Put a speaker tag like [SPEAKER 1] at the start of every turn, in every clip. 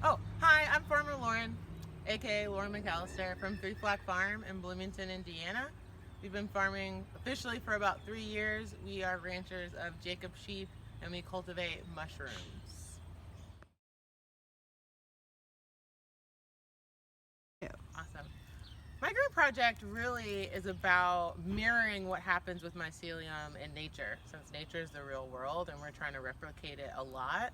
[SPEAKER 1] Oh, hi, I'm Farmer Lauren, aka Lauren McAllister from Three Flag Farm in Bloomington, Indiana. We've been farming officially for about 3 years. We are ranchers of Jacob sheep and we cultivate mushrooms. Awesome. My grant project really is about mirroring what happens with mycelium in nature, since nature is the real world and we're trying to replicate it a lot.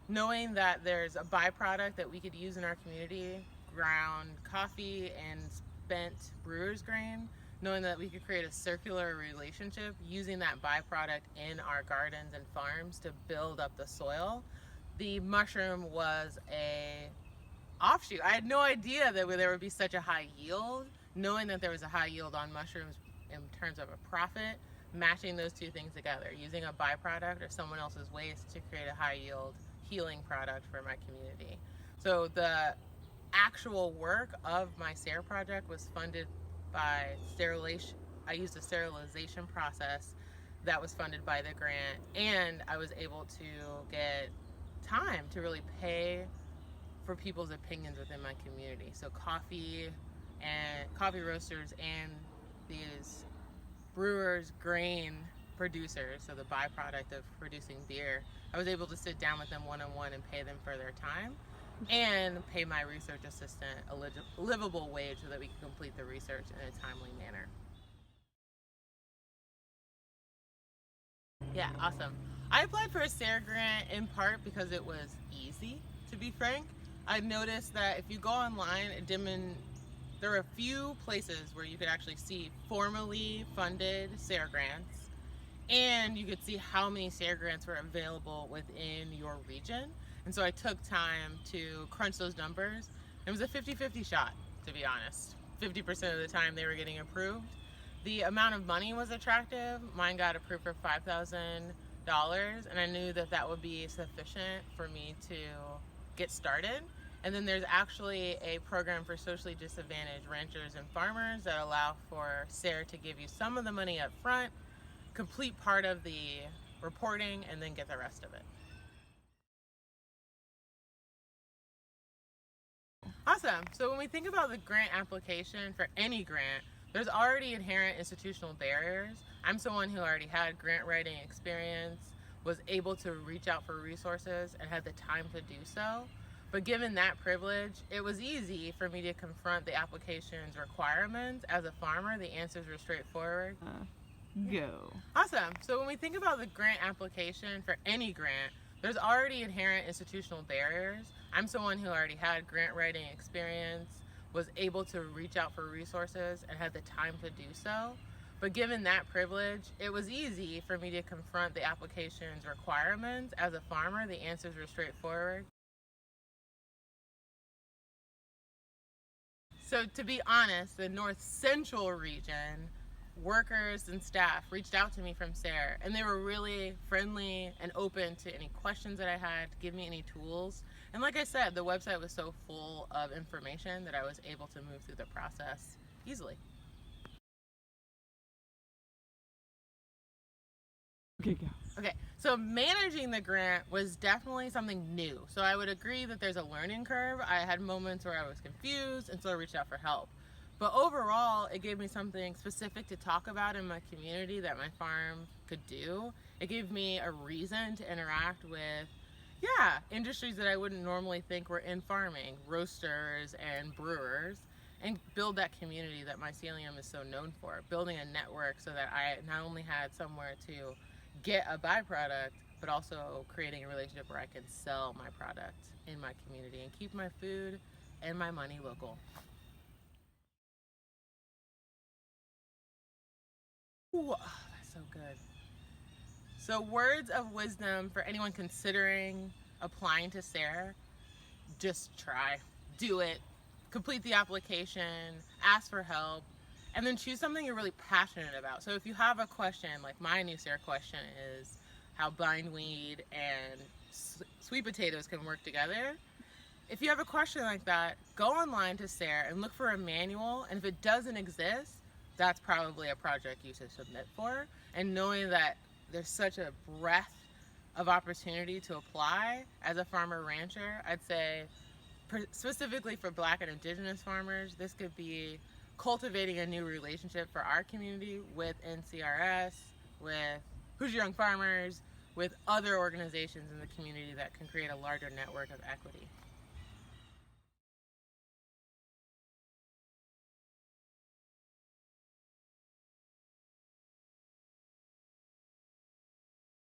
[SPEAKER 1] Knowing that there's a byproduct that we could use in our community, ground coffee and spent brewer's grain, knowing that we could create a circular relationship using that byproduct in our gardens and farms to build up the soil. The mushroom was a offshoot. I had no idea that there would be such a high yield. Knowing that there was a high yield on mushrooms in terms of a profit, matching those two things together, using a byproduct or someone else's waste to create a high yield healing product for my community. So the actual work of my SARE project was funded by sterilization. I used a sterilization process that was funded by the grant, and I was able to get time to really pay for people's opinions within my community. So coffee roasters and these brewers, grain producers, so the byproduct of producing beer, I was able to sit down with them one-on-one and pay them for their time and pay my research assistant a livable wage so that we could complete the research in a timely manner. Yeah, awesome. I applied for a SARE grant in part because it was easy, to be frank. I noticed that if you go online, there are a few places where you could actually see formally funded SARE grants, and you could see how many SARE grants were available within your region. And so I took time to crunch those numbers. It was a 50-50 shot, to be honest. 50% of the time they were getting approved. The amount of money was attractive. Mine got approved for $5,000, and I knew that that would be sufficient for me to get started. And then there's actually a program for socially disadvantaged ranchers and farmers that allow for SARE to give you some of the money up front, complete part of the reporting, and then get the rest of it. Awesome. So when we think about the grant application for any grant, there's already inherent institutional barriers. I'm someone who already had grant writing experience, was able to reach out for resources, and had the time to do so. But given that privilege, it was easy for me to confront the application's requirements. As a farmer, the answers were straightforward.
[SPEAKER 2] Go.
[SPEAKER 1] Awesome. So when we think about the grant application for any grant, there's already inherent institutional barriers. I'm someone who already had grant writing experience, was able to reach out for resources, and had the time to do so. But given that privilege, it was easy for me to confront the application's requirements. As a farmer, the answers were straightforward. So to be honest, the North Central Region workers and staff reached out to me from SARE, and they were really friendly and open to any questions that I had, to give me any tools. And like I said, the website was so full of information that I was able to move through the process easily.
[SPEAKER 2] Okay, go.
[SPEAKER 1] Okay, so managing the grant was definitely something new. So I would agree that there's a learning curve. I had moments where I was confused, and so I reached out for help. But overall, it gave me something specific to talk about in my community that my farm could do. It gave me a reason to interact with, industries that I wouldn't normally think were in farming, roasters and brewers, and build that community that mycelium is so known for. Building a network so that I not only had somewhere to get a byproduct, but also creating a relationship where I can sell my product in my community and keep my food and my money local. Ooh, that's so good. So words of wisdom for anyone considering applying to SARE: just try, do it, complete the application, ask for help, and then choose something you're really passionate about. So if you have a question, like my new SARE question is how bindweed and sweet potatoes can work together. If you have a question like that, go online to SARE and look for a manual, and if it doesn't exist, that's probably a project you should submit for. And knowing that there's such a breadth of opportunity to apply as a farmer rancher, I'd say specifically for Black and Indigenous farmers, this could be cultivating a new relationship for our community with NCRS, with Hoosier Young Farmers, with other organizations in the community that can create a larger network of equity.